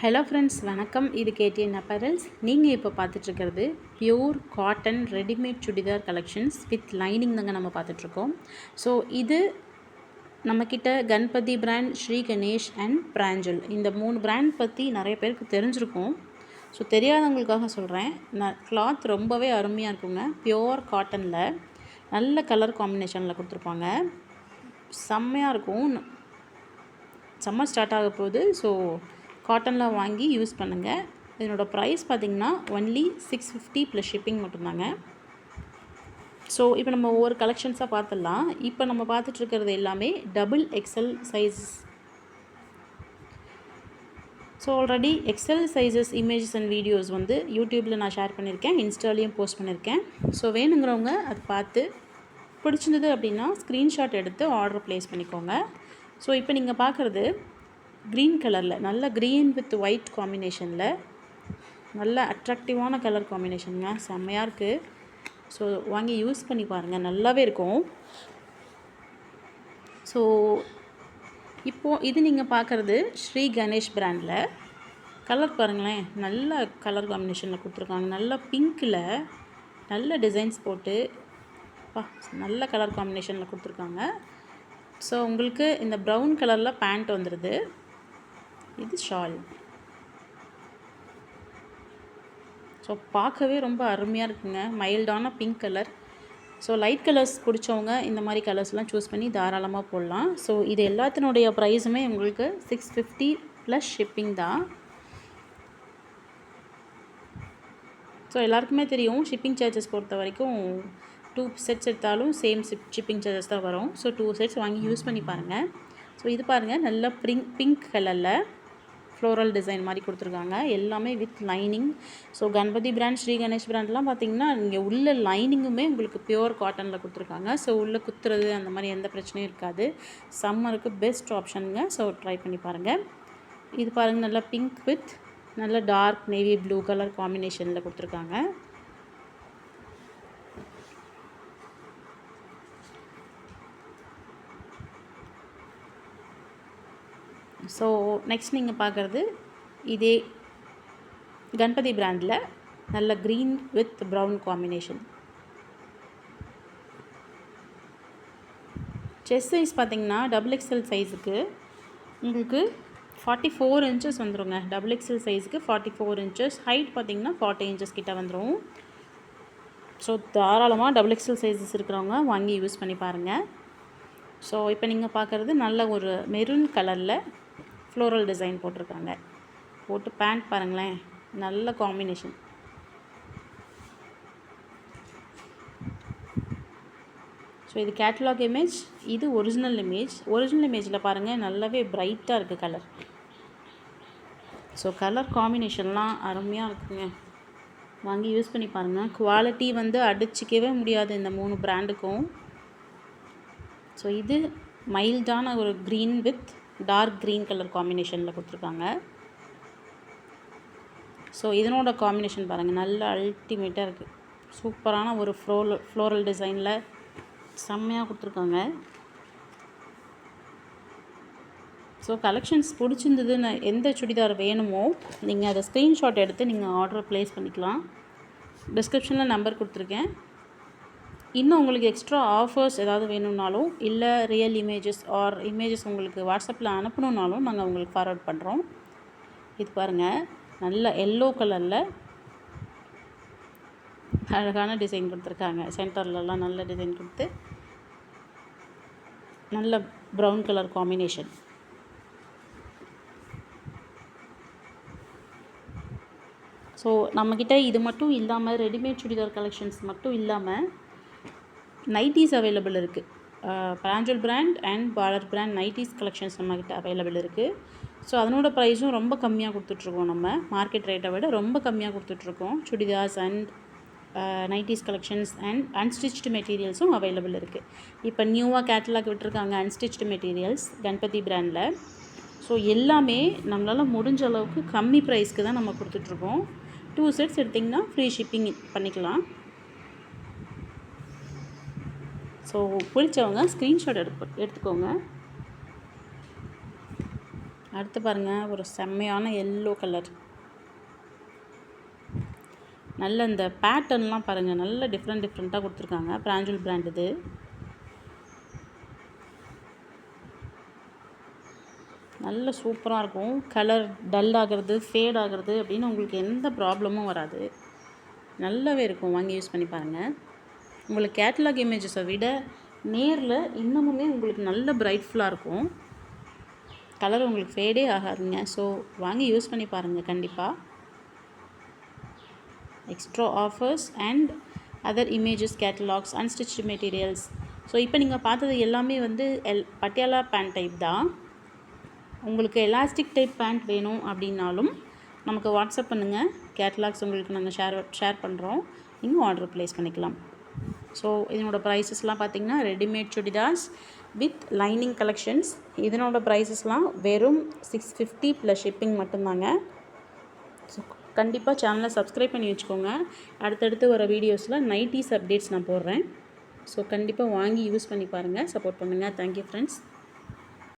Hello friends, வணக்கம். இது KTN apparels. நீங்கள் இப்போ பார்த்துட்ருக்கிறது pure cotton readymade churidar collections with lining தாங்க நம்ம பார்த்துட்ருக்கோம். ஸோ இது நம்மக்கிட்ட கணபதி பிராண்ட், ஸ்ரீ கணேஷ் அண்ட் பிராஞ்சல், இந்த 3 பிராண்ட் பற்றி நிறைய பேருக்கு தெரிஞ்சிருக்கும். ஸோ தெரியாதவங்களுக்காக சொல்கிறேன். கிளாத் ரொம்பவே அருமையாக இருக்குங்க. பியூர் காட்டனில் நல்ல கலர் காம்பினேஷனில் கொடுத்துருப்பாங்க. செம்மையாக இருக்கும். சம்மர் ஸ்டார்ட் ஆக போகுது. ஸோ காட்டனில் வாங்கி யூஸ் பண்ணுங்கள். இதனோட ப்ரைஸ் பார்த்திங்கன்னா ஒன்லி 650 ப்ளஸ் ஷிப்பிங் மட்டும்தாங்க. ஸோ இப்போ நம்ம ஒவ்வொரு கலெக்ஷன்ஸாக பார்த்துடலாம். இப்போ நம்ம பார்த்துட்ருக்கிறது எல்லாமே double XL sizes. So already XL sizes images and videos வந்து யூடியூப்பில் நான் ஷேர் பண்ணியிருக்கேன், இன்ஸ்டாலையும் போஸ்ட் பண்ணியிருக்கேன். ஸோ வேணுங்கிறவங்க அதை பார்த்து பிடிச்சிருந்தது அப்படின்னா ஸ்க்ரீன்ஷாட் எடுத்து ஆர்டர் ப்ளேஸ் பண்ணிக்கோங்க. ஸோ இப்போ நீங்கள் பார்க்குறது க்ரீன் கலரில், நல்ல க்ரீன் வித் ஒயிட் காம்பினேஷனில் நல்ல அட்ராக்டிவான கலர் காம்பினேஷனுங்க. செம்மையாக இருக்குது. ஸோ வாங்கி யூஸ் பண்ணி பாருங்கள், நல்லாவே இருக்கும். ஸோ இப்போது இது நீங்கள் பார்க்குறது ஸ்ரீ கணேஷ் பிராண்டில். கலர் பாருங்களேன், நல்ல கலர் காம்பினேஷனில் கொடுத்துருக்காங்க. நல்ல பிங்க்கில் நல்ல டிசைன்ஸ் போட்டு நல்ல கலர் காம்பினேஷனில் கொடுத்துருக்காங்க. ஸோ உங்களுக்கு இந்த ப்ரௌன் கலரில் பேண்ட் வந்துடுது. இது ஷால். ஸோ பார்க்கவே ரொம்ப அருமையாக இருக்குங்க. மைல்டான pink colour. So light colours பிடிச்சவங்க இந்த மாதிரி கலர்ஸ்லாம் சூஸ் பண்ணி தாராளமாக போடலாம். ஸோ இது எல்லாத்தினுடைய ப்ரைஸுமே உங்களுக்கு 650 ப்ளஸ் ஷிப்பிங் தான். ஸோ எல்லாருக்குமே தெரியும், ஷிப்பிங் சார்ஜஸ் பொறுத்த வரைக்கும் 2 செட்ஸ் எடுத்தாலும் சேம் ஷிப்பிங் சார்ஜஸ் தான் வரும். ஸோ 2 செட்ஸ் வாங்கி யூஸ் பண்ணி பாருங்கள். ஸோ இது பாருங்கள், நல்ல பிங்க் கலரில் ஃப்ளோரல் டிசைன் மாதிரி கொடுத்துருக்காங்க. எல்லாமே with lining. So Ganapathi brand, Sri Ganesh பிராண்ட்லாம் பார்த்திங்கன்னா இங்கே உள்ள லைனிங்குமே உங்களுக்கு பியூர் காட்டனில் கொடுத்துருக்காங்க. ஸோ உள்ளே குத்துறது அந்த மாதிரி எந்த பிரச்சனையும் இருக்காது. சம்மருக்கு பெஸ்ட் ஆப்ஷனுங்க. ஸோ ட்ரை பண்ணி பாருங்கள். இது பாருங்கள், நல்லா பிங்க் வித் நல்ல டார்க் நேவி ப்ளூ கலர் காம்பினேஷனில் கொடுத்துருக்காங்க. ஸோ நெக்ஸ்ட் நீங்கள் பார்க்குறது இதே கணபதி பிராண்டில் நல்ல green with brown combination. Chest size பார்த்திங்கன்னா டபுள் எக்ஸ்எல் சைஸுக்கு உங்களுக்கு 44 இன்ச்சஸ் வந்துடுங்க. டபுள் எக்ஸ்எல் சைஸுக்கு 44 இன்ச்சஸ். ஹைட் பார்த்திங்கன்னா 40 இன்ச்சஸ் கிட்ட வந்துடும். ஸோ தாராளமாக டபுள் எக்ஸ்எல் சைஸஸ் இருக்கிறவங்க வாங்கி யூஸ் பண்ணி பாருங்கள். ஸோ இப்போ நீங்கள் பார்க்குறது நல்ல ஒரு மெரூன் கலரில் ஃப்ளோரல் டிசைன் போட்டிருக்காங்க. போட்டு பேண்ட் பாருங்களேன், நல்ல காம்பினேஷன். ஸோ இது கேட்டலாக் இமேஜ், இது ஒரிஜினல் இமேஜ். ஒரிஜினல் இமேஜில் பாருங்கள், நல்லாவே பிரைட்டாக இருக்குது கலர். ஸோ கலர் காம்பினேஷன்லாம் அருமையாக இருக்குங்க. வாங்கி யூஸ் பண்ணி பாருங்கள். குவாலிட்டி வந்து அடிச்சிக்கவே முடியாது இந்த 3 பிராண்டுக்கும். ஸோ இது மைல்டான ஒரு green with dark green colour காம்பினேஷனில் கொடுத்துருக்காங்க. ஸோ இதனோட காம்பினேஷன் பாருங்கள், நல்ல அல்டிமேட்டாக இருக்குது. சூப்பரான ஒரு ஃப்ளோரல் டிசைனில் செம்மையாக கொடுத்துருக்காங்க. ஸோ கலெக்ஷன்ஸ் பிடிச்சிருந்ததுன்னு எந்த சுடிதார் வேணுமோ நீங்கள் அதை ஸ்க்ரீன்ஷாட் எடுத்து நீங்கள் ஆர்டர் ப்ளேஸ் பண்ணிக்கலாம். டிஸ்கிரிப்ஷனில் நம்பர் கொடுத்துருக்கேன். இன்னும் உங்களுக்கு எக்ஸ்ட்ரா ஆஃபர்ஸ் ஏதாவது வேணும்னாலும், இல்லை ரியல் இமேஜஸ் ஆர் இமேஜஸ் உங்களுக்கு வாட்ஸ்அப்பில் அனுப்பணுன்னாலும் நாங்கள் உங்களுக்கு ஃபார்வர்ட் பண்ணுறோம். இது பாருங்கள், நல்ல எல்லோ கலரில் அழகான டிசைன் கொடுத்துருக்காங்க. சென்டர்லலாம் நல்ல டிசைன் கொடுத்து நல்ல ப்ரௌன் கலர் காம்பினேஷன். ஸோ நம்மக்கிட்ட இது மட்டும் இல்லாமல், ரெடிமேட் சுடிதார் கலெக்ஷன்ஸ் மட்டும் இல்லாமல் நைட்டிஸ் அவைலபிள் இருக்குது. பிராஞ்சல் brand and border brand nighties collections நம்மக்கிட்ட அவைலபிள் இருக்குது. ஸோ அதனோட ப்ரைஸும் ரொம்ப கம்மியாக கொடுத்துட்ருக்கோம். நம்ம மார்க்கெட் ரேட்டை விட ரொம்ப கம்மியாக கொடுத்துட்ருக்கோம். Churidars and nighties collections and unstitched மெட்டீரியல்ஸும் அவைலபிள் இருக்குது. இப்போ நியூவாக கேட்டலாக் விட்டுருக்காங்க அன்ஸ்டிச்டு மெட்டீரியல்ஸ் கணபதி பிராண்டில். ஸோ எல்லாமே நம்மளால் முடிஞ்ச அளவுக்கு கம்மி ப்ரைஸ்க்கு தான் நம்ம கொடுத்துட்ருக்கோம். 2 செட்ஸ் எடுத்திங்கன்னா ஃப்ரீ ஷிப்பிங் பண்ணிக்கலாம். ஸோ பிடிச்சவங்க ஸ்க்ரீன்ஷாட் எடுத்துக்கோங்க. அடுத்து பாருங்கள், ஒரு செம்மையான எல்லோ கலர். நல்ல இந்த பேட்டர்ன்லாம் பாருங்கள், நல்ல டிஃப்ரெண்ட்டாக கொடுத்துருக்காங்க. பிராஞ்சல் பிராண்ட் இது. நல்ல சூப்பராக இருக்கும். கலர் டல் ஆகிறது, ஃபேட் ஆகிறது அப்படின்னு உங்களுக்கு எந்த ப்ராப்ளமும் வராது. நல்லாவே இருக்கும். வாங்கி யூஸ் பண்ணி பாருங்கள். உங்களுக்கு கேட்டலாக் இமேஜஸை விட நேரில் இன்னமுமே உங்களுக்கு நல்ல பிரைட்ஃபுல்லாக இருக்கும். கலர் உங்களுக்கு ஃபேடே ஆகாதுங்க. ஸோ வாங்கி யூஸ் பண்ணி பாருங்கள் கண்டிப்பாக. Extra offers and other images, catalogues, unstitched materials. So இப்போ நீங்கள் பார்த்தது எல்லாமே வந்து பட்டியாலா பேண்ட் டைப் தான். உங்களுக்கு எலாஸ்டிக் டைப் பேண்ட் வேணும் அப்படின்னாலும் நமக்கு வாட்ஸ்அப் பண்ணுங்கள். கேட்டலாக்ஸ் உங்களுக்கு நாங்கள் ஷேர் பண்ணுறோம். நீங்கள் ஆர்டர் ப்ளேஸ் பண்ணிக்கலாம். ஸோ இதனோட ப்ரைஸஸ்லாம் பார்த்திங்கன்னா readymade chudidars with lining collections. இதனோட ப்ரைஸஸ்லாம் வெறும் 650 ப்ளஸ் ஷிப்பிங் மட்டும்தாங்க. ஸோ கண்டிப்பாக சேனலை சப்ஸ்கிரைப் பண்ணி வச்சுக்கோங்க. அடுத்தடுத்து வர வீடியோஸில் நைட்டீஸ் அப்டேட்ஸ் நான் போடுறேன். ஸோ கண்டிப்பாக வாங்கி யூஸ் பண்ணி பாருங்கள். சப்போர்ட் பண்ணுங்கள். Thank you friends.